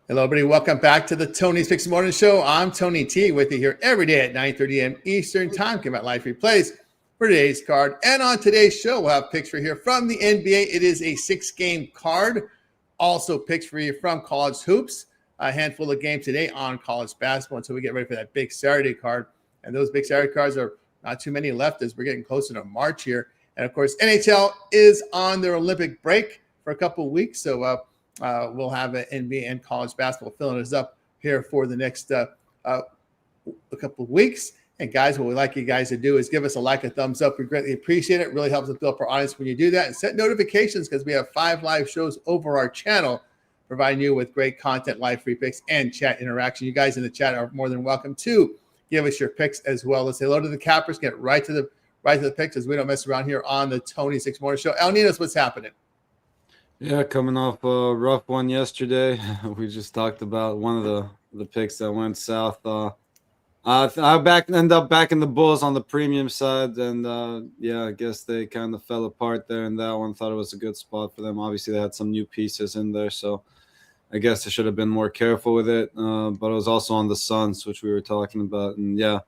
Hello, everybody. Welcome back to the Tony's Picks Morning Show. I'm Tony T with you here every day at 9:30 a.m. Eastern Time. Come out live replays for today's card. And on today's show, we'll have picks for here from the NBA. It is a 6-game card. Also picks for you from college hoops. A handful of games today on college basketball until we get ready for that big Saturday card. And those big Saturday cards are not too many left as we're getting closer to March here. And, of course, NHL is on their Olympic break for a couple of weeks. So, we'll have an NBA and college basketball filling us up here for the next a couple of weeks. And guys, what we like you guys to do is give us a like, a thumbs up. We greatly appreciate it. It really helps us build up our audience when you do that. And set notifications because we have 5 live shows over our channel, providing you with great content, live free picks, and chat interaction. You guys in the chat are more than welcome to give us your picks as well. Let's say hello to the cappers. Get right to the picks as we don't mess around here on the Tony Six Morning Show. El Ninos, what's happening? Yeah, coming off a rough one yesterday. We just talked about one of the picks that went south. I end up backing the Bulls on the premium side, and I guess they kind of fell apart there in that one. Thought it was a good spot for them. Obviously, they had some new pieces in there, so I guess I should have been more careful with it. But it was also on the Suns, which we were talking about, and yeah,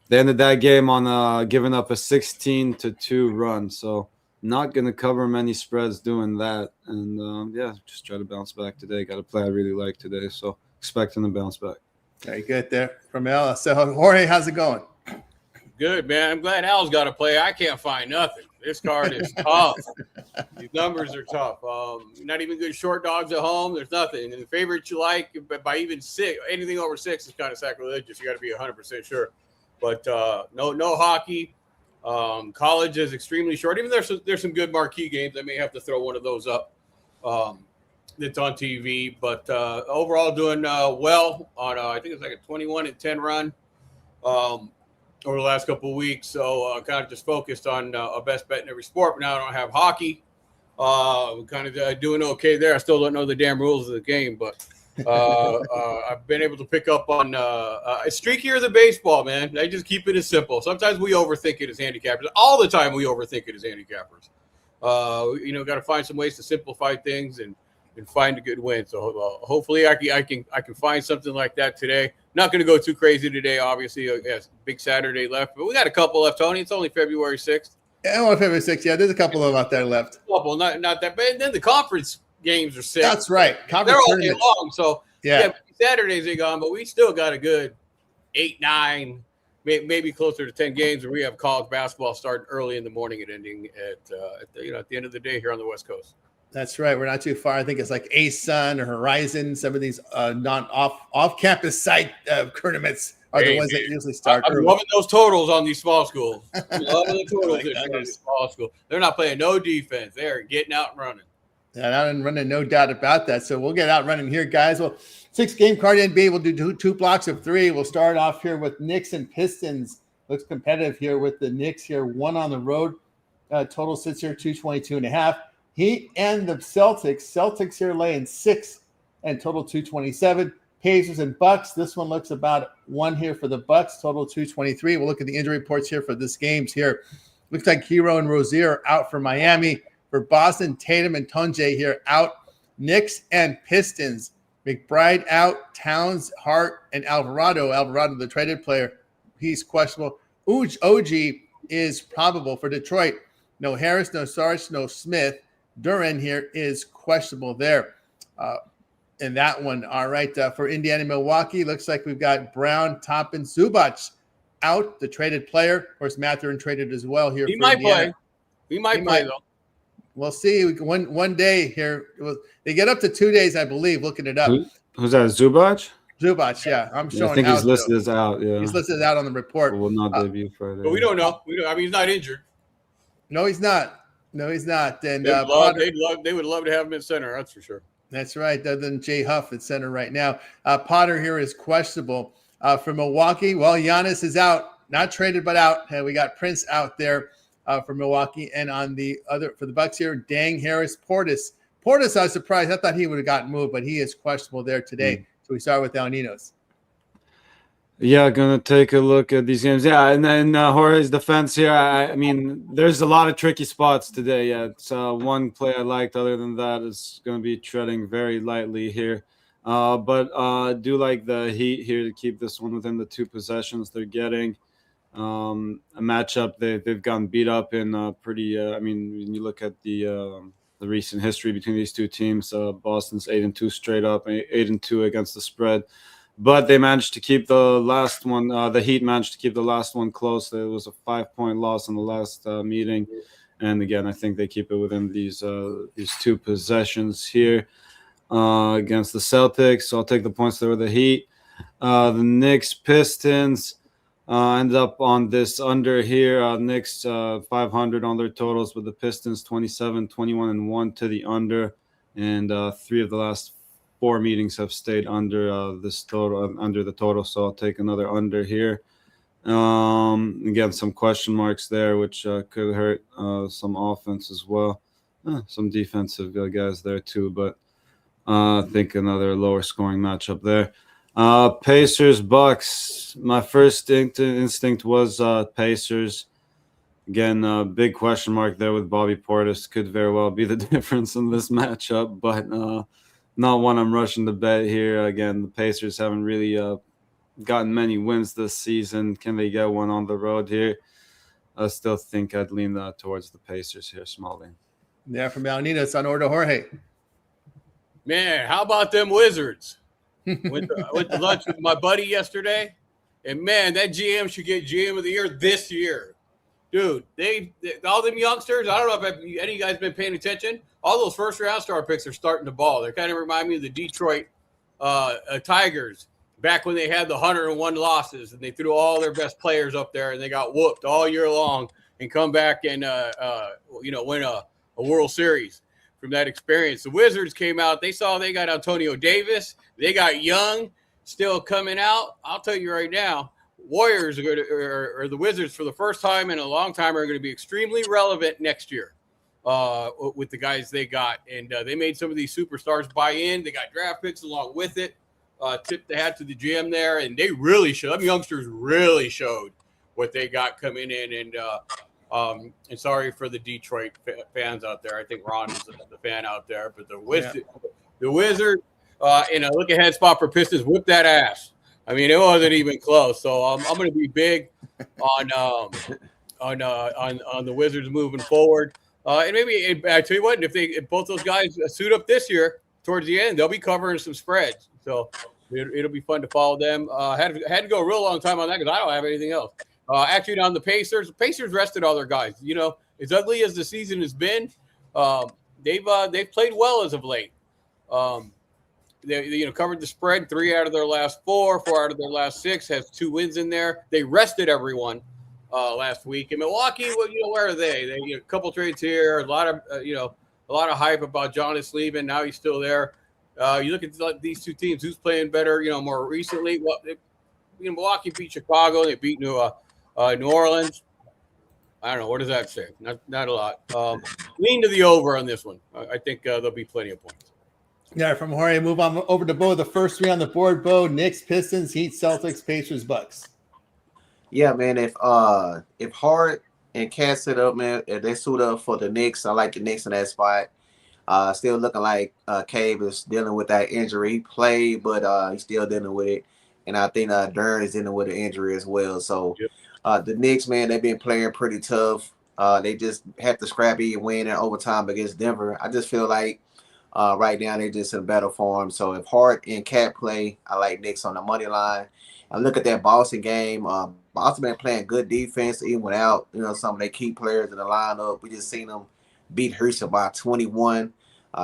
they ended that game on giving up a 16-2 run. So not going to cover many spreads doing that. And, just try to bounce back today. Got a play I really like today, so expecting to bounce back. Very good there from Al. So, Jorge, how's it going? Good, man. I'm glad Al's got a play. I can't find nothing. This card is tough. These numbers are tough. Not even good short dogs at home. There's nothing. And the favorites you like, by even 6, anything over 6 is kind of sacrilegious. You got to be 100% sure. But no hockey. College is extremely short. Even there's some good marquee games. I may have to throw one of those up that's on TV. But overall doing well on I think it's like a 21-10 run over the last couple of weeks. So kind of just focused on a best bet in every sport. But now I don't have hockey. Kind of doing okay there. I still don't know the damn rules of the game, but I've been able to pick up on streakier than baseball, man. They just keep it as simple. Sometimes we overthink it as handicappers. All the time we overthink it as handicappers. Got to find some ways to simplify things and find a good win. So hopefully I can find something like that today. Not going to go too crazy today, obviously. Yes, big Saturday left, but we got a couple left, Tony. It's only February 6th. Yeah, only February 6th. Yeah, there's a couple of them out there left. A couple, not that bad. And then the conference games are 6. That's right. They're all day long. So yeah, Saturdays are gone, but we still got a good 8, 9, maybe closer to 10 games where we have college basketball starting early in the morning and ending at the end of the day here on the West Coast. That's right. We're not too far. I think it's like ASUN or Horizon. Some of these off-campus site tournaments are the ones that usually start early. I'm loving those totals on these small schools. Loving the totals on these small schools. They're not playing no defense. They're getting out and running. Yeah, out and running, no doubt about that. So we'll get out running here, guys. Well, 6-game card NBA. We'll do two blocks of 3. We'll start off here with Knicks and Pistons. Looks competitive here with the Knicks here. 1 on the road. Total sits here 222.5. Heat and the Celtics. Celtics here laying 6 and total 227. Pacers and Bucks. This one looks about 1 here for the Bucks. Total 223. We'll look at the injury reports here for this games here. Looks like Hero and Rozier are out for Miami. For Boston, Tatum and Tonje here out. Knicks and Pistons. McBride out. Towns, Hart, and Alvarado. Alvarado, the traded player, he's questionable. OG is probable for Detroit. No Harris, no Sarge, no Smith. Duran here is questionable there in that one. All right, for Indiana, Milwaukee, looks like we've got Brown, Toppin, Zubac out, the traded player. Of course, Mathurin traded as well here. He might play. He might play, though. We'll see. One day here. They get up to 2 days, I believe, looking it up. Who's that, Zubac? Zubac, yeah. I'm showing I think he's listed as out, yeah. He's listed out on the report. But will not debut Friday. But we don't know. He's not injured. No, he's not. And they would love to have him at center, that's for sure. That's right. Other than Jay Huff at center right now. Potter here is questionable. For Milwaukee, well, Giannis is out. Not traded, but out. We got Prince out there for Milwaukee. And on the other, for the Bucks here, Dang, Harris, Portis. Portis, I was surprised. I thought he would have gotten moved, but he is questionable there today. So we start with El Ninos. Yeah, gonna take a look at these games. Yeah, and then Jorge's defense here. I mean, there's a lot of tricky spots today. Yeah, it's one play I liked. Other than that, is going to be treading very lightly here. But do like the Heat here to keep this one within the 2 possessions they're getting. A matchup they've gotten beat up in pretty. I mean, when you look at the recent history between these 2 teams, Boston's 8-2 straight up, 8-2 against the spread. But they managed to keep the last one. The Heat managed to keep the last one close. It was a 5-point loss in the last meeting, and again, I think they keep it within these 2 possessions here against the Celtics. So I'll take the points there with the Heat. The Knicks Pistons ended up on this under here. Knicks 500 on their totals, with the Pistons 27, 21, and 1 to the under, and 3 of the last 4 meetings have stayed under this total, under the total. So I'll take another under here. Again, some question marks there, which could hurt some offense as well. Some defensive guys there too, but I think another lower scoring matchup there. Pacers Bucks. My first instinct was Pacers. Again, big question mark there with Bobby Portis. Could very well be the difference in this matchup, but not one I'm rushing to bet here. Again, the Pacers haven't really gotten many wins this season. Can they get one on the road here? I still think I'd lean towards the Pacers here, Smalling. Yeah, from Alanitas on Order Jorge. Man, how about them Wizards? Went to lunch with my buddy yesterday, and man, that GM should get GM of the year this year. Dude, they all them youngsters, I don't know if any of you guys been paying attention. All those first-round star picks are starting to ball. They kind of remind me of the Detroit Tigers back when they had the 101 losses, and they threw all their best players up there, and they got whooped all year long and come back and win a World Series from that experience. The Wizards came out. They saw they got Antonio Davis. They got Young still coming out. I'll tell you right now, Warriors are going to, or the Wizards for the first time in a long time are going to be extremely relevant next year with the guys they got. And they made some of these superstars buy in. They got draft picks along with it. Tip the hat to the GM there. And they really showed, them youngsters really showed what they got coming in. And sorry for the Detroit fans out there. I think Ron is the fan out there. But the Wizards, in a look-ahead spot for Pistons, whip that ass. I mean, it wasn't even close. So I'm going to be big on the Wizards moving forward. And maybe I tell you what, if both those guys suit up this year towards the end, they'll be covering some spreads. So it'll be fun to follow them. Had to go a real long time on that because I don't have anything else. Actually, on the Pacers rested all their guys. You know, as ugly as the season has been, they've played well as of late. They covered the spread 3 out of their last 4 out of their last 6, has 2 wins in there. They rested everyone last week. In Milwaukee, well, where are they? They a couple trades here, a lot of hype about Giannis leaving. Now he's still there. You look at these 2 teams, who's playing better? More recently. Well, Milwaukee beat Chicago. They beat New Orleans. I don't know. What does that say? Not a lot. Lean to the over on this one. I think there'll be plenty of points. Yeah, from Jorge, move on over to Bo. The first 3 on the board, Bo: Knicks, Pistons, Heat, Celtics, Pacers, Bucks. Yeah, man. If Hart and Cat sit up, man, if they suit up for the Knicks, I like the Knicks in that spot. Still looking like Cave is dealing with that injury. He played, but he's still dealing with it. And I think Dern is dealing with an injury as well. So the Knicks, man, they've been playing pretty tough. They just have to scrappy and win in overtime against Denver. I just feel like right now they're just in better form. So if Hart and Cat play, I like Knicks on the money line. And look at that Boston game. Boston been playing good defense even without some of their key players in the lineup. We just seen them beat Houston by 21.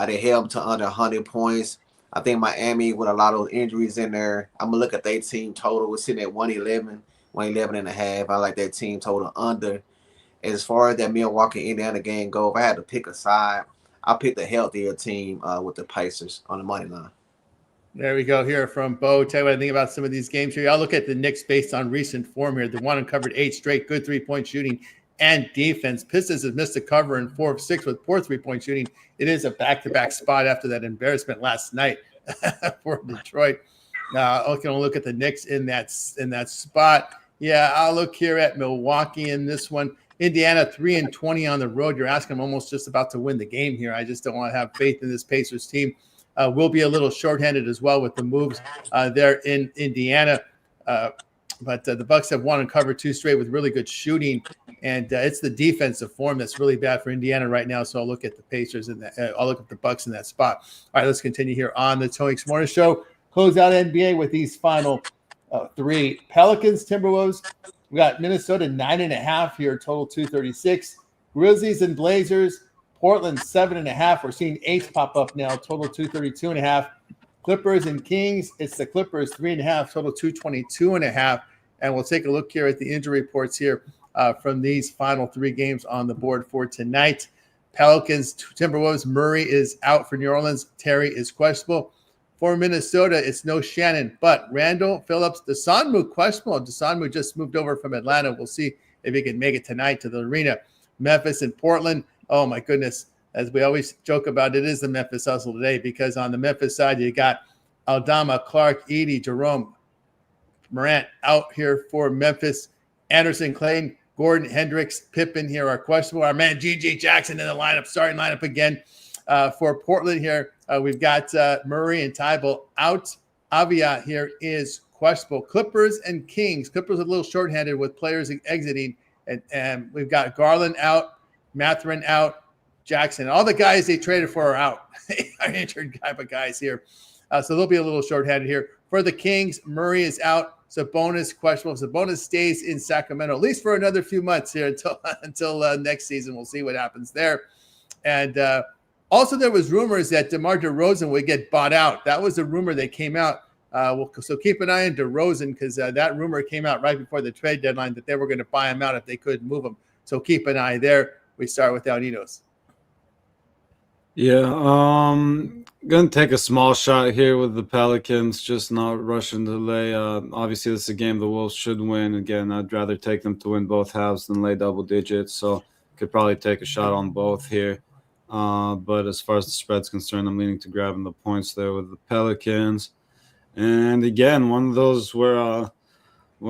They held them to under 100 points. I think Miami, with a lot of those injuries in there, I'm going to look at their team total. We're sitting at 111 and a half. I like that team total under. As far as that Milwaukee-Indiana game go, if I had to pick a side, I'll pick the healthier team with the Pacers on the money line. There we go here from Bo. Tell you what I think about some of these games here. I'll look at the Knicks based on recent form here. The one uncovered 8 straight, good 3-point shooting and defense. Pistons has missed a cover in 4 of 6 with poor 3-point shooting. It is a back-to-back spot after that embarrassment last night for Detroit. I'm going to look at the Knicks in that spot. Yeah, I'll look here at Milwaukee in this one. Indiana 3-20 on the road. You're asking them almost just about to win the game here. I just don't want to have faith in this Pacers team. will be a little shorthanded as well with the moves there in Indiana. But the Bucks have won and covered 2 straight with really good shooting, and it's the defensive form that's really bad for Indiana right now. So I'll look at the Pacers and I'll look at the Bucks in that spot. All right, let's continue here on the Tony X Morning Show. Close out NBA with these final 3. Pelicans, Timberwolves. We got Minnesota 9.5 here, total 236. Grizzlies and Blazers. Portland 7.5. We're seeing 8s pop up now, total 232.5. Clippers and Kings. It's the Clippers 3.5, total 222.5. And we'll take a look here at the injury reports here from these final 3 games on the board for tonight. Pelicans, Timberwolves. Murray is out for New Orleans. Terry is questionable. For Minnesota, it's no Shannon, but Randall, Phillips, Desanmu questionable. Desanmu just moved over from Atlanta. We'll see if he can make it tonight to the arena. Memphis and Portland. Oh, my goodness. As we always joke about, it is the Memphis hustle today, because on the Memphis side, you got Aldama, Clark, Edey, Jerome, Morant out here for Memphis. Anderson, Clayton, Gordon, Hendricks, Pippen here are questionable. Our man G.G. Jackson in the lineup, starting lineup again. For Portland here, we've got Murray and Tybalt out. Avia here is questionable. Clippers and Kings. Clippers a little shorthanded with players exiting. And we've got Garland out, Mathurin out, Jackson. All the guys they traded for are out. Are injured type of guys here. So they'll be a little shorthanded here. For the Kings, Murray is out. Sabonis questionable. Sabonis stays in Sacramento, at least for another few months here until next season. We'll see what happens there. And also, there was rumors that DeMar DeRozan would get bought out. That was a rumor that came out. So keep an eye on DeRozan, because that rumor came out right before the trade deadline that they were going to buy him out if they couldn't move him. So keep an eye there. We start with Alninos. Yeah, gonna take a small shot here with the Pelicans, just not rushing to lay. Obviously, this is a game the Wolves should win. Again, I'd rather take them to win both halves than lay double digits. So could probably take a shot on both here. But as far as the spread's concerned, I'm leaning to grabbing the points there with the Pelicans. And again, one of those where,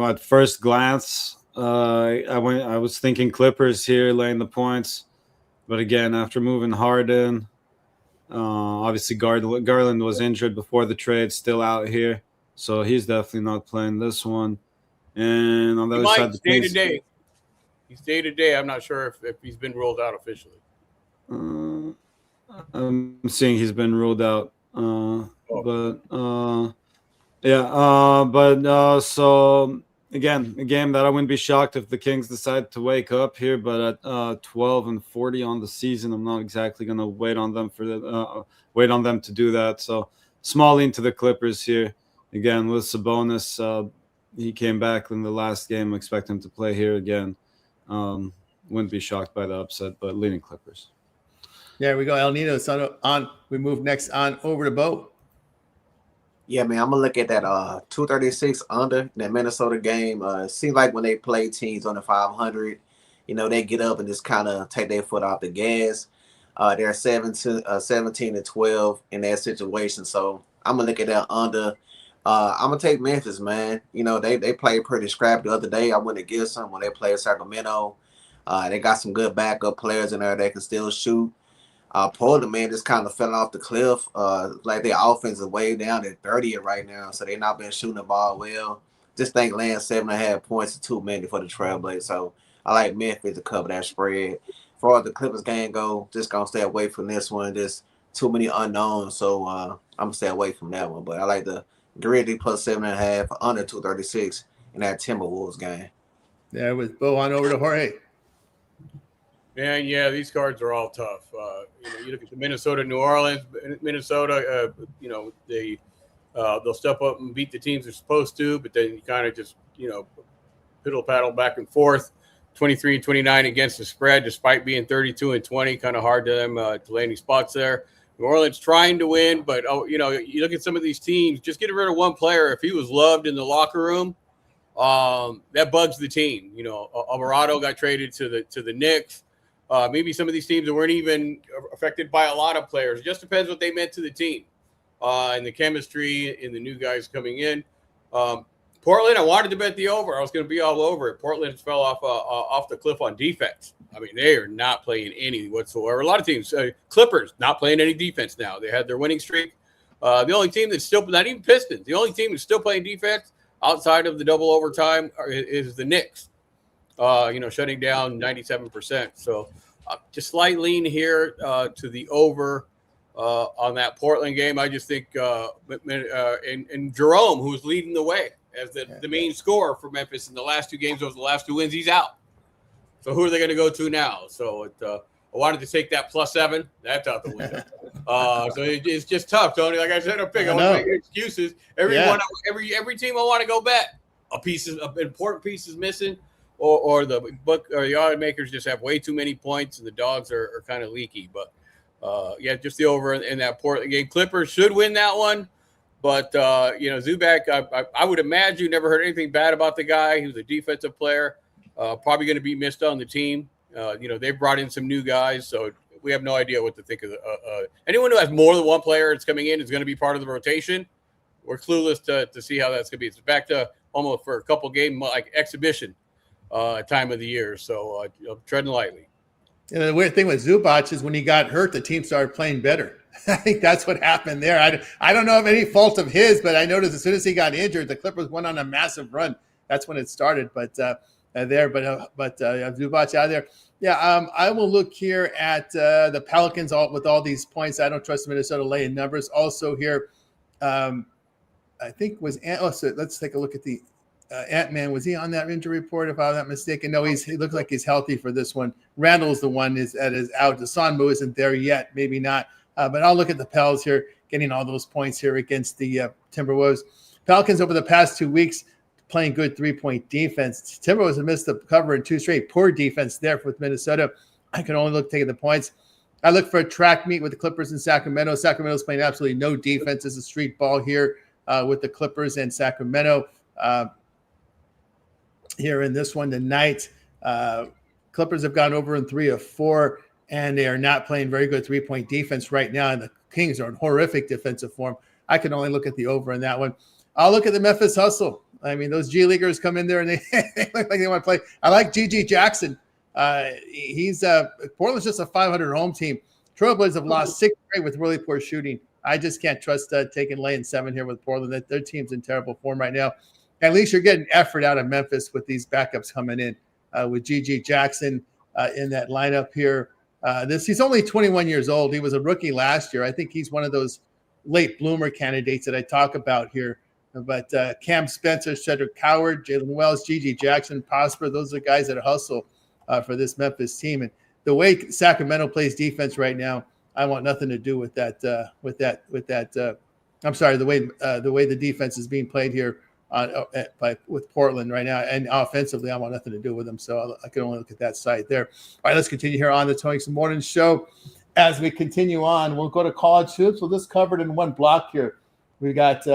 at first glance, I was thinking Clippers here, laying the points. But again, after moving Harden, obviously Garland was injured before the trade, still out here. So he's definitely not playing this one. And on the other side, He's day-to-day. I'm not sure if he's been ruled out officially. I'm seeing he's been ruled out. So again, a game that I wouldn't be shocked if the Kings decide to wake up here, but at 12-40 on the season, I'm not exactly going to wait on them to do that. So small lean to the Clippers here. Again, with Sabonis, he came back in the last game. Expect him to play here again. Wouldn't be shocked by the upset, but leaning Clippers. There we go. El Nino on. We move next on over to Bo. Yeah, man, I'm gonna look at that 236 under that Minnesota game. It seems like when they play teams under 500, they get up and just kind of take their foot off the gas. They're 17-12 in that situation, so I'm gonna look at that under. I'm gonna take Memphis, man. They played pretty scrappy the other day. I went against them when they played Sacramento. They got some good backup players in there that can still shoot. Portland, man, just kind of fell off the cliff. Like their offense is way down at 30th right now, so they not been shooting the ball well. Just think laying 7.5 points is too many for the Trailblazers. So I like Memphis to cover that spread. For the Clippers game go, just gonna stay away from this one. Just too many unknowns, so I'm gonna stay away from that one. But I like the Grizzlies plus 7.5 under 236 in that Timberwolves game. There with Bo on over to Jorge. Man, yeah, these cards are all tough. You look at the Minnesota-New Orleans. Minnesota, they'll step up and beat the teams they're supposed to, but then you kind of just, piddle-paddle back and forth. 23-29 against the spread, despite being 32-20. Kind of hard to them to landing spots there. New Orleans trying to win, but you look at some of these teams. Just getting rid of one player, if he was loved in the locker room, that bugs the team. Alvarado got traded to the Knicks. Maybe some of these teams that weren't even affected by a lot of players. It just depends what they meant to the team and the chemistry and the new guys coming in. Portland, I wanted to bet the over. I was going to be all over it. Portland fell off the cliff on defense. I mean, they are not playing any whatsoever. A lot of teams, Clippers, not playing any defense now. They had their winning streak. The only team that's still, not even Pistons, the only team that's still playing defense outside of the double overtime is the Knicks. Shutting down 97%. So just slight lean here to the over on that Portland game. I just think and Jerome, who's leading the way as the main scorer for Memphis in the last two games, those the last two wins, he's out. So who are they going to go to now? So I wanted to take that +7. That's out the window. So it's just tough, Tony. Like I said, I want to make excuses. Every team I want to go bet, an important piece is missing, or the book or the odds makers just have way too many points, and the dogs are kind of leaky. But just the over in that Portland game. Clippers should win that one. But Zubac, I would imagine you never heard anything bad about the guy. He was a defensive player. Probably going to be missed on the team. They brought in some new guys, so we have no idea what to think of. Anyone who has more than one player that's coming in is going to be part of the rotation. We're clueless to see how that's going to be. It's back to almost for a couple game like exhibition time of the year. So treading lightly. And the weird thing with Zubac is when he got hurt, the team started playing better. I think that's what happened there. I don't know of any fault of his, but I noticed as soon as he got injured, the Clippers went on a massive run. That's when it started. But Zubac out there. Yeah, I will look here at the Pelicans with all these points. I don't trust Minnesota laying numbers. Also here, I think so let's take a look at the Ant-Man. Was he on that injury report, if I'm not mistaken? No, he looks like he's healthy for this one. Randall's the one that is out. Sonmu isn't there yet, maybe not. But I'll look at the Pels here, getting all those points here against the Timberwolves. Pelicans over the past 2 weeks, playing good three-point defense. Timberwolves have missed the cover in 2 straight. Poor defense there with Minnesota. I can only taking the points. I look for a track meet with the Clippers in Sacramento. Sacramento's playing absolutely no defense. It's a street ball here with the Clippers and Sacramento here in this one tonight. Clippers have gone over in 3 of 4, and they are not playing very good three-point defense right now, and the Kings are in horrific defensive form. I can only look at the over in that one. I'll look at the Memphis Hustle. I mean, those G Leaguers come in there and they look like they want to play. I like G.G. Jackson. Portland's just a 500 home team. Trailblazers have lost 6 straight with really poor shooting. I just can't trust laying 7 here with Portland. Their team's in terrible form right now. At least you're getting effort out of Memphis with these backups coming in with G.G. Jackson in that lineup here. He's only 21 years old. He was a rookie last year. I think he's one of those late bloomer candidates that I talk about here. But Cam Spencer, Cedric Coward, Jalen Wells, G.G. Jackson, Prosper, those are the guys that hustle for this Memphis team. And the way Sacramento plays defense right now, I want nothing to do with that. I'm sorry, the way the defense is being played here with Portland right now, and offensively, I want nothing to do with them. So I can only look at that side there. All right, let's continue here on the Tony Morning Show. As we continue on, we'll go to college hoops. We'll just cover it in one block here. We got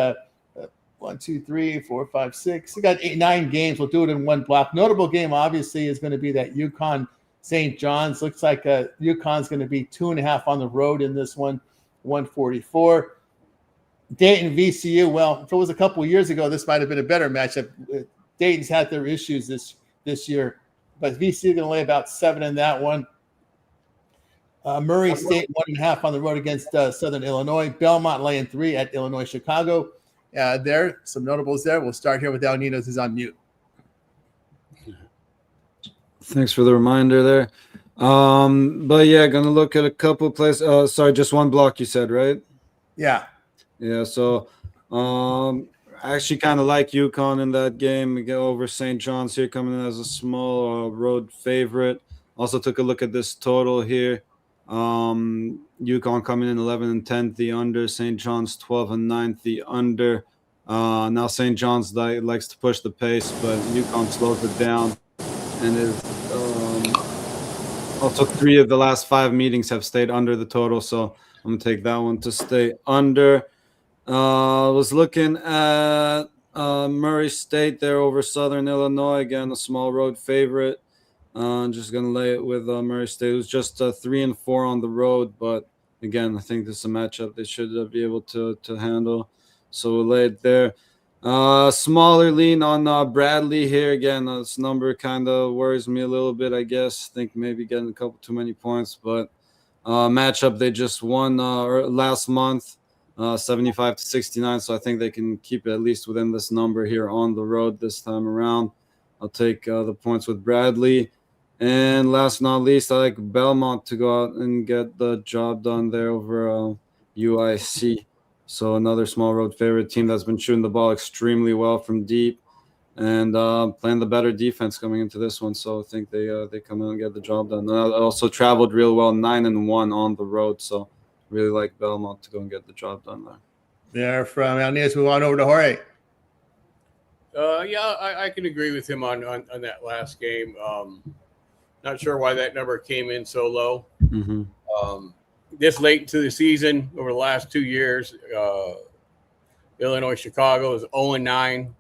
1, 2, 3, 4, 5, 6. We got 9 games. We'll do it in one block. Notable game, obviously, is going to be that UConn St. John's. Looks like UConn's going to be 2.5 on the road in this one, 144. Dayton VCU. Well, if it was a couple of years ago, this might have been a better matchup. Dayton's had their issues this year, but VCU going to lay about 7 in that one. Murray State 1.5 on the road against Southern Illinois. Belmont laying 3 at Illinois Chicago. There, some notables there. We'll start here with Al Ninos, who's on mute. Thanks for the reminder there. But yeah, gonna look at a couple places. Sorry, just one block you said, right? Yeah. Yeah, so I actually kind of like UConn in that game. We get over St. John's here coming in as a small road favorite. Also took a look at this total here. UConn coming in 11-10, the under. St. John's 12-9, the under. Now St. John's likes to push the pace, but UConn slows it down, and is also 3 of the last 5 meetings have stayed under the total. So I'm gonna take that one to stay under. Was looking at Murray State there over Southern Illinois. Again, a small road favorite. Just going to lay it with Murray State. It was just 3-4 on the road. But, again, I think this is a matchup they should be able to handle. So we'll lay it there. Smaller lean on Bradley here. Again, this number kind of worries me a little bit, I guess. I think maybe getting a couple too many points. But matchup they just won last month. 75 to 69. So I think they can keep it at least within this number here on the road this time around. I'll take the points with Bradley. And last but not least, I like Belmont to go out and get the job done there over UIC. So another small road favorite team that's been shooting the ball extremely well from deep and playing the better defense coming into this one. So I think they come out and get the job done. And I also traveled real well, 9-1 on the road. So really like Belmont to go and get the job done there. There from Alnias, move on over to Jorge. Yeah, I can agree with him on that last game. Not sure why that number came in so low. Mm-hmm. This late into the season, over the last 2 years, Illinois Chicago is 0-9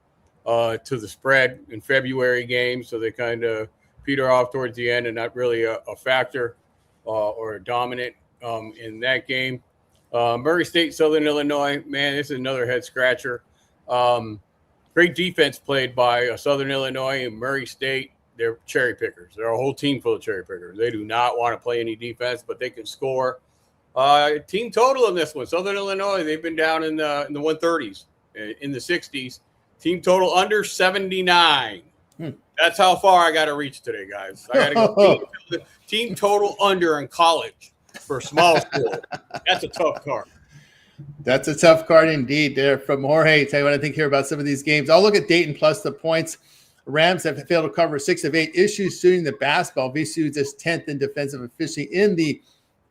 to the spread in February games, so they kind of peter off towards the end and not really a factor or a dominant in that game. Murray State, Southern Illinois, man, this is another head scratcher. Great defense played by Southern Illinois and Murray State. They're cherry pickers. They're a whole team full of cherry pickers. They do not want to play any defense, but they can score. Team total in this one, Southern Illinois, they've been down in the 130s, in the 60s. Team total under 79. That's how far I got to reach today, guys. I got to go team total under in college for small school. That's a tough card. That's a tough card indeed there from Jorge. Tell you what I think here about some of these games. I'll look at Dayton plus the points. Rams have failed to cover 6 of 8 issues shooting the basketball. VCU just 10th in defensive efficiency in the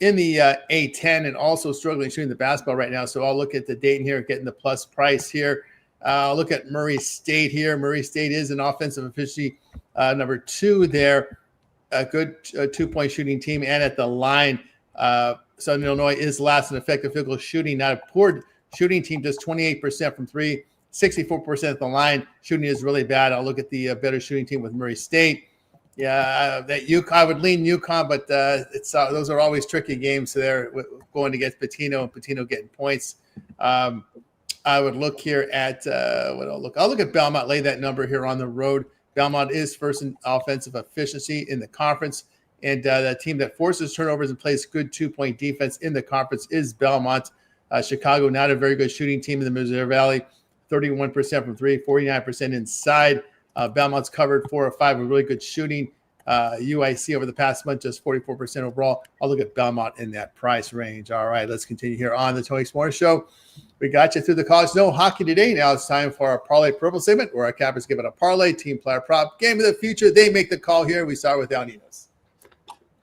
A10 and also struggling shooting the basketball right now. So I'll look at the Dayton here, getting the plus price here. I'll look at Murray State here. Murray State is an offensive efficiency number 2 there. A good 2-point shooting team. And at the line, Southern Illinois is last in effective field goal shooting. Not a poor shooting team, just 28% from 3, 64% at the line. Shooting is really bad. I'll look at the better shooting team with Murray State. Yeah, that UConn, I would lean UConn, but it's those are always tricky games there going against Pitino and Pitino getting points. I would look here at I'll look at Belmont, lay that number here on the road. Belmont is first in offensive efficiency in the conference, and the team that forces turnovers and plays good 2-point defense in the conference is Belmont. Chicago, not a very good shooting team in the Missouri Valley, 31% from 3, 49% inside. Belmont's covered 4 or 5 with really good shooting. UIC over the past month, just 44% overall. I'll look at Belmont in that price range. All right, let's continue here on the Tony S'mores Show. We got you through the college no hockey today. Now it's time for our parlay purple segment where our cappers give it a parlay, team player prop, game of the future. They make the call here. We start with Al Ninos.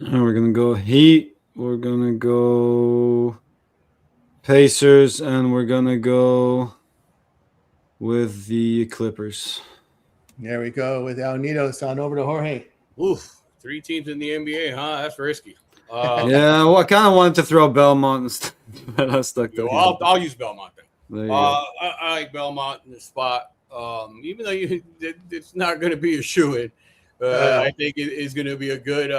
We're going to go Heat. We're going to go Pacers. And we're going to go with the Clippers. There we go with Al Ninos. On over to Jorge. Oof, 3 teams in the NBA, huh? That's risky. Yeah, well, I kind of wanted to throw Belmont instead, but I stuck to I'll use Belmont then. I like Belmont in the spot. Even though it's not going to be a shoo-in, I think it is going to be a good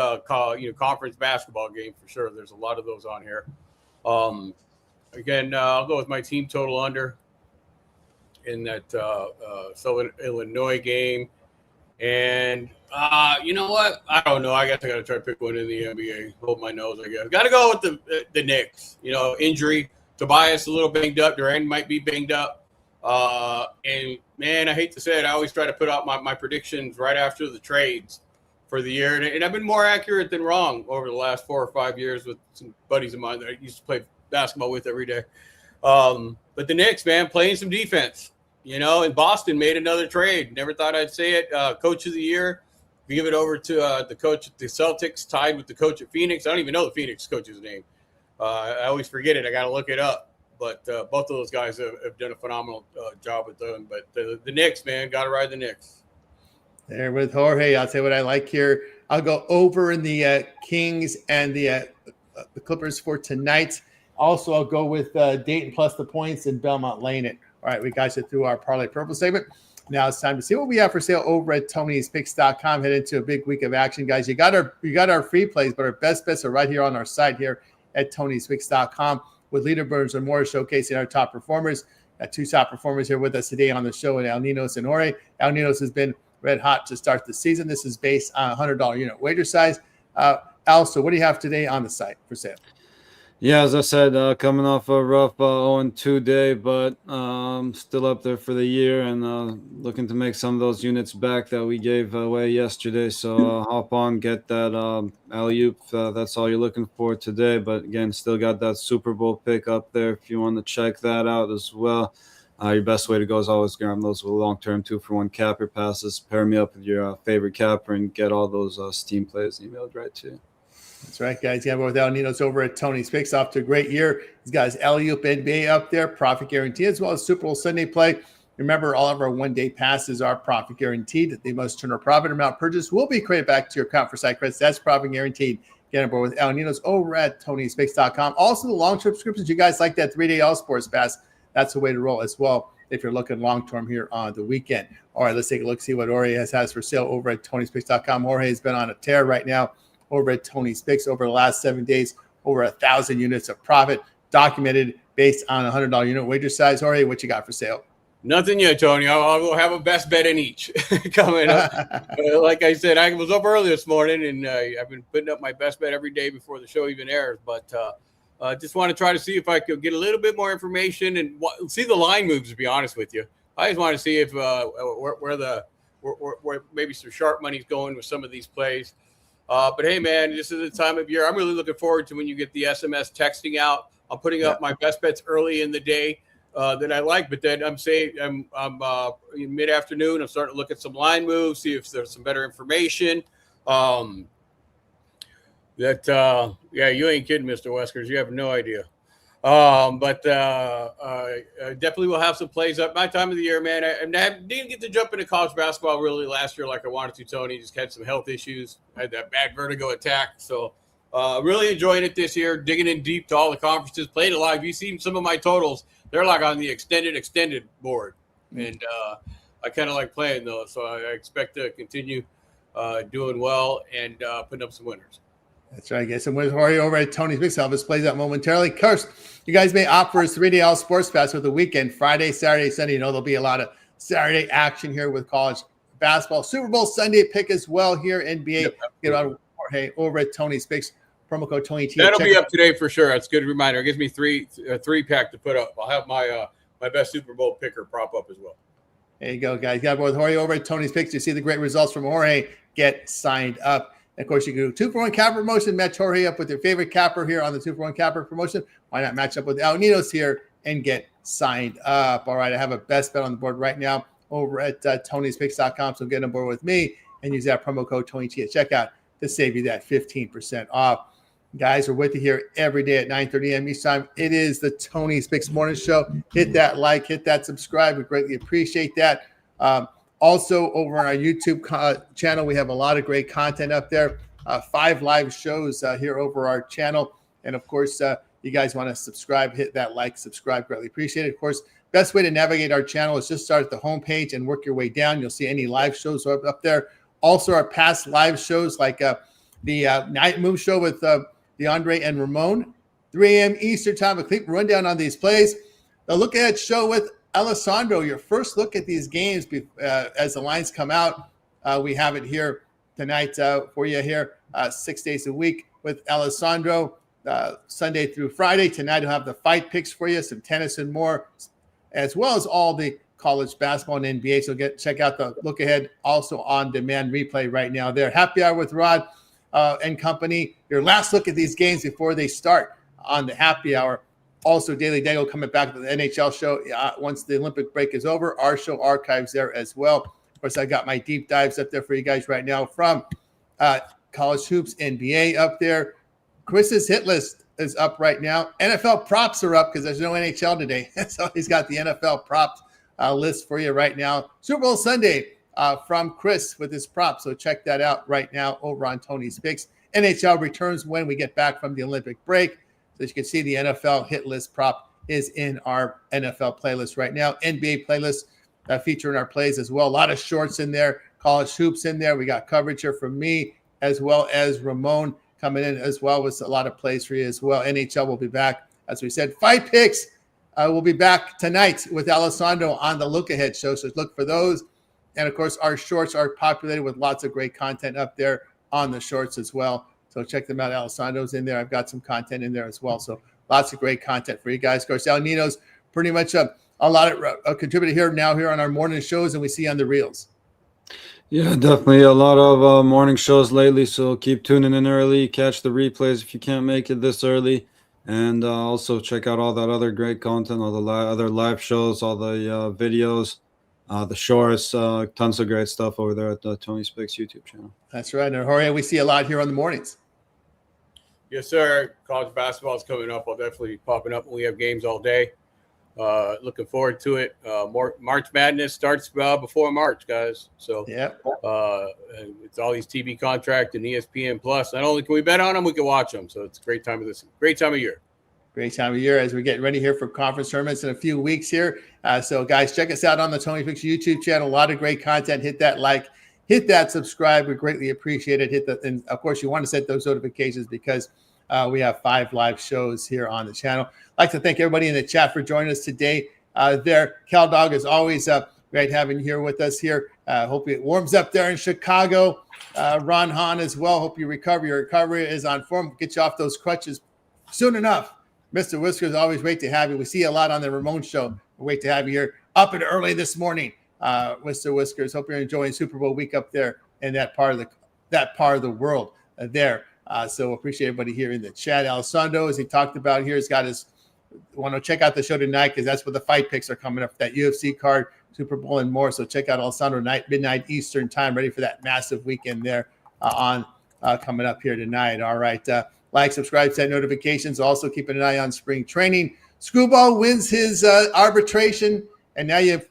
conference basketball game for sure. There's a lot of those on here. Again, I'll go with my team total under in that Southern Illinois game. And you know what? I don't know. I guess I got to try to pick one in the NBA. Hold my nose, I guess. Got to go with the Knicks. Injury. Tobias a little banged up. Durant might be banged up. And, man, I hate to say it. I always try to put out my predictions right after the trades for the year. And I've been more accurate than wrong over the last 4 or 5 years with some buddies of mine that I used to play basketball with every day. But the Knicks, man, playing some defense. And Boston made another trade. Never thought I'd say it. Coach of the year. We give it over to the coach at the Celtics, tied with the coach at Phoenix. I don't even know the Phoenix coach's name. I always forget it. I got to look it up. But both of those guys have done a phenomenal job with them. But the Knicks, man, got to ride the Knicks. There with Jorge. I'll say what I like here. I'll go over in the Kings and the Clippers for tonight. Also, I'll go with Dayton plus the points and Belmont laying it. All right, we got you through our Parlay Purple segment. Now it's time to see what we have for sale over at Tony'sPicks.com. Head into a big week of action, guys. You got our free plays, but our best bets are right here on our site here at Tony'sPicks.com with leaderboards and more showcasing our top performers. Got 2 top performers here with us today on the show, and Al Ninos and Jorge. Al Ninos has been red hot to start the season. This is based on $100 unit wager size. Al, so what do you have today on the site for sale? Yeah, as I said, coming off a rough 0-2 day, but still up there for the year and looking to make some of those units back that we gave away yesterday. So hop on, get that alley-oop. That's all you're looking for today. But again, still got that Super Bowl pick up there if you want to check that out as well. Your best way to go is always grab those long-term 2-for-1 capper passes. Pair me up with your favorite capper and get all those Steam plays emailed right to you. That's right, guys. Yeah, with El Nino's over at Tony's Picks, off to a great year. He's got his alley-oop NBA up there, profit guarantee, as well as Super Bowl Sunday play. Remember, all of our one-day passes are profit guaranteed. They must turn a profit amount purchased will be credited back to your account for site credits. That's profit guaranteed. Get on board with El Nino's over at Tony'sPicks.com. Also, the long-term subscriptions, you guys like that 3-day All Sports Pass. That's the way to roll as well if you're looking long-term here on the weekend. All right, let's take a look, see what Jorge has for sale over at Tony'sPicks.com. Jorge has been on a tear right now over at Tony's Picks over the last 7 days, over 1,000 units of profit documented based on a $100 unit wager size. Jorge, what you got for sale? Nothing yet, Tony. I'll have a best bet in each coming up. Like I said, I was up early this morning, and I've been putting up my best bet every day before the show even airs. But just want to try to see if I could get a little bit more information and see the line moves, to be honest with you. I just want to see if where maybe some sharp money's going with some of these plays. But hey, man, this is the time of year. I'm really looking forward to when you get the SMS texting out. I'm putting up my best bets early in the day that I like, but then I'm in mid-afternoon. I'm starting to look at some line moves, see if there's some better information. You ain't kidding, Mr. Weskers. You have no idea. Definitely will have some plays up my time of the year, man. I didn't get to jump into college basketball really last year like I wanted to, Tony. Just had some health issues. I had that bad vertigo attack. So really enjoying it this year, digging in deep to all the conferences, played a lot. You've seen some of my totals. They're like on the extended board. And I kind of like playing those. So I expect to continue doing well and putting up some winners. That's right, guys. And with Jorge over at Tony's Picks, Elvis plays that momentarily. Of course, you guys may opt for his 3-day All Sports Pass with the weekend, Friday, Saturday, Sunday. You know, there'll be a lot of Saturday action here with college basketball. Super Bowl Sunday pick as well here, NBA. Get on Jorge over at Tony's Picks. Promo code Tony T. That'll be up today for sure. That's a good reminder. It gives me a 3-pack to put up. I'll have my best Super Bowl picker prop up as well. There you go, guys. Got with Jorge over at Tony's Picks. You see the great results from Jorge. Get signed up. And of course, you can do 2-for-1 capper promotion. Match Jorge up with your favorite capper here on the 2-for-1 capper promotion. Why not match up with El Nino's here and get signed up? All right, I have a best bet on the board right now over at Tony'sPicks.com. So get on board with me and use that promo code TonyT at checkout to save you that 15% off. Guys, we're with you here every day at 9:30 a.m. Each time. It is the Tony's Picks Morning Show. Hit that like, hit that subscribe. We greatly appreciate that. Also, over on our YouTube channel, we have a lot of great content up there. 5 live shows here over our channel. And, of course, you guys want to subscribe, hit that like, subscribe. Greatly appreciate it. Of course, best way to navigate our channel is just start at the homepage and work your way down. You'll see any live shows up there. Also, our past live shows like the Night Move Show with DeAndre and Ramon, 3 a.m. Eastern Time. A quick rundown on these plays. The Look Ahead Show with Alessandro, your first look at these games as the lines come out. We have it here tonight for you here, 6 days a week with Alessandro, Sunday through Friday. Tonight we'll have the fight picks for you, some tennis and more, as well as all the college basketball and NBA. So check out the Look Ahead, also on demand replay right now there. Happy Hour with Rod and company. Your last look at these games before they start on the Happy Hour. Also, Daily Dago coming back to the NHL show once the Olympic break is over. Our show archives there as well. Of course, I got my deep dives up there for you guys right now from College Hoops, NBA up there. Chris's hit list is up right now. NFL props are up because there's no NHL today. So he's got the NFL props list for you right now. Super Bowl Sunday from Chris with his props. So check that out right now over on Tony's Picks. NHL returns when we get back from the Olympic break. So as you can see, the NFL hit list prop is in our NFL playlist right now. NBA playlist featuring our plays as well. A lot of shorts in there, college hoops in there. We got coverage here from me as well as Ramon coming in as well with a lot of plays for you as well. NHL will be back. As we said, fight picks will be back tonight with Alessandro on the Look Ahead show. So look for those. And of course, our shorts are populated with lots of great content up there on the shorts as well. So check them out. Alessandro's in there. I've got some content in there as well. So lots of great content for you guys. Of course, El Nino's pretty much a lot of contributor here on our morning shows, and we see on the reels. Yeah, definitely a lot of morning shows lately. So keep tuning in early, catch the replays if you can't make it this early, and also check out all that other great content, all the other live shows, all the videos, the shorts, tons of great stuff over there at the Tony Spicks YouTube channel. That's right. And Jorge, we see a lot here on the mornings. Yes, sir. College basketball is coming up. I'll definitely be popping up when we have games all day. Looking forward to it. March Madness starts before March, guys. So yeah, it's all these TV contract and ESPN Plus. Not only can we bet on them, we can watch them. So it's a great time of year. Great time of year as we're getting ready here for conference tournaments in a few weeks here. So guys, check us out on the Tony Spicks YouTube channel. A lot of great content. Hit that like, hit that subscribe. We greatly appreciate it. And of course, you want to set those notifications because we have 5 live shows here on the channel. I'd like to thank everybody in the chat for joining us today. Cal Dog, is always great having you here with us here. Hope it warms up there in Chicago. Ron Hahn as well. Hope you recover. Your recovery is on form. Get you off those crutches soon enough. Mr. Whiskers, always great to have you. We see you a lot on the Ramon Show. We're great to have you here up and early this morning, Mr. Whiskers. Hope you're enjoying Super Bowl week up there in that part of the world there. So appreciate everybody here in the chat. Alessandro, as he talked about here, has got his want to check out the show tonight because that's where the fight picks are coming up. That UFC card, Super Bowl, and more. So check out Alessandro night, midnight Eastern time, ready for that massive weekend there coming up here tonight. All right. Like, subscribe, set notifications. Also keeping an eye on spring training. Screwball wins his arbitration, and now you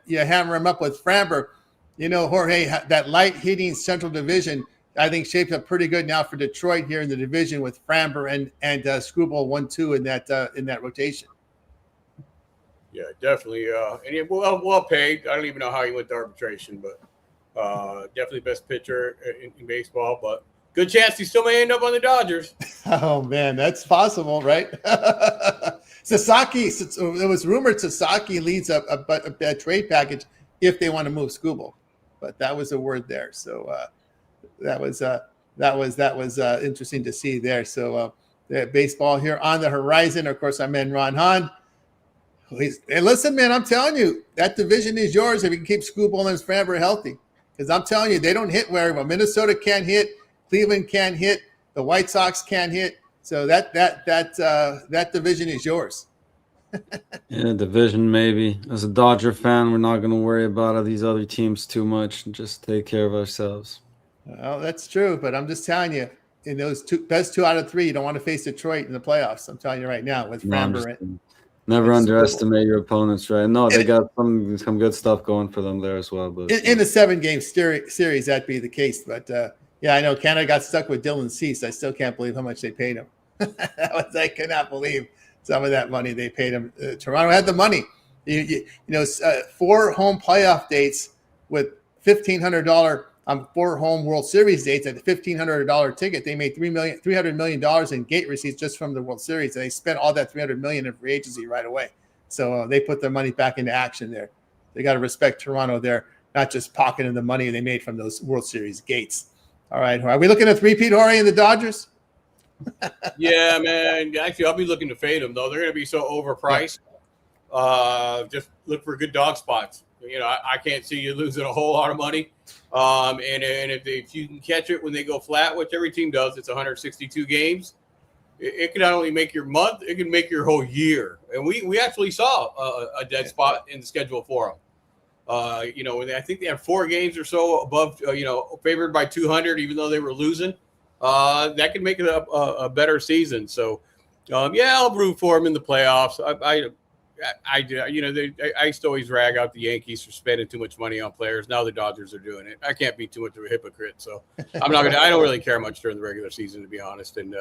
hammer him up with Framber. You know, Jorge, that light hitting Central Division, I think shapes up pretty good now for Detroit here in the division with Framber and Screwball 1-2 in that rotation. Yeah, definitely. And well paid. I don't even know how he went to arbitration, but definitely best pitcher in baseball. But good chance he still may end up on the Dodgers. Oh man, that's possible, right? Sasaki. It was rumored Sasaki leads a trade package if they want to move Screwball, but that was a word there. So. That was interesting to see there. So baseball here on the horizon. Of course, I'm in Ron Hahn. Hey, listen, man, I'm telling you, that division is yours if you can keep Screwball and Framber healthy. Because I'm telling you, they don't hit very well. Minnesota can't hit. Cleveland can't hit. The White Sox can't hit. So that division is yours. Yeah, division maybe. As a Dodger fan, we're not going to worry about these other teams too much and just take care of ourselves. Well, that's true, but I'm just telling you, in those best 2 out of 3, you don't want to face Detroit in the playoffs. I'm telling you right now with Framber. Never underestimate your opponents, right? No, they got some good stuff going for them there as well. But in the 7-game series, that'd be the case. But yeah, I know Canada got stuck with Dylan Cease. I still can't believe how much they paid him. I cannot believe some of that money they paid him. Toronto had the money. 4 home playoff dates with $1,500. 4 home World Series dates at the $1,500 ticket. They made $300 million in gate receipts just from the World Series, and they spent all that $300 million in free agency right away. So they put their money back into action there. They got to respect Toronto there, not just pocketing the money they made from those World Series gates. All right, are we looking at 3-peat, Jorge, and the Dodgers? Yeah, man. Actually, I'll be looking to fade them though. They're going to be so overpriced. Just look for good dog spots. I can't see you losing a whole lot of money. And if you can catch it when they go flat, which every team does, it's 162 games. It can not only make your month, it can make your whole year. And we actually saw a dead spot in the schedule for them. I think they had 4 games or so above, favored by 200, even though they were losing. That can make it a better season. So, I'll root for them in the playoffs. I used to always rag out the Yankees for spending too much money on players. Now the Dodgers are doing it. I can't be too much of a hypocrite, so I don't really care much during the regular season, to be honest. And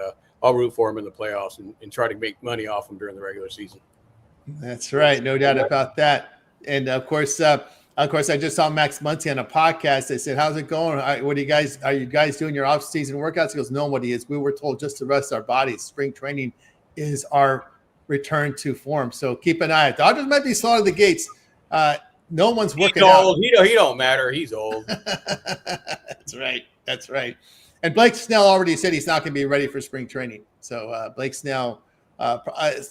I'll root for them in the playoffs and try to make money off them during the regular season. That's right, no doubt about that. And of course, I just saw Max Muncy on a podcast. They said, "How's it going? Are you guys doing your off-season workouts?" He goes, "Nobody is. We were told just to rest our bodies. Spring training is our return to form. So keep an eye out. Dodgers might be slow out of the gates. No one's working out. He don't matter. He's old." That's right. And Blake Snell already said he's not going to be ready for spring training. So Blake Snell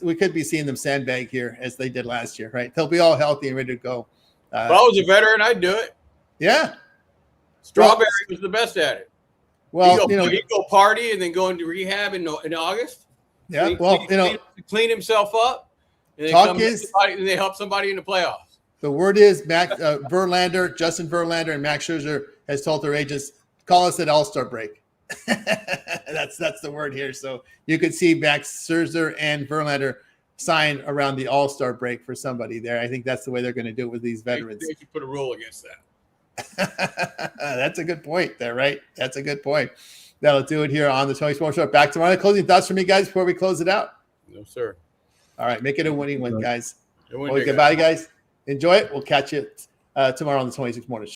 we could be seeing them sandbag here as they did last year, right? They'll be all healthy and ready to go. If I was a veteran, I'd do it. Yeah. Strawberry was the best at it. Well, he'd go party and then go into rehab in August. Yeah. Clean himself up. And they help somebody in the playoffs. The word is Justin Verlander, and Max Scherzer has told their agents, call us at All-Star break. That's the word here. So you could see Max Scherzer and Verlander sign around the All-Star break for somebody there. I think that's the way they're going to do it with these veterans. They should put a rule against that. That's a good point there, right? That's a good point. That'll do it here on the Tony Sports Show. Back tomorrow. Closing thoughts for me, guys, before we close it out. No, sir. All right, make it a winning one, guys. Goodbye, Goodbye, guys. Enjoy it. We'll catch you tomorrow on the 26 Morning Show.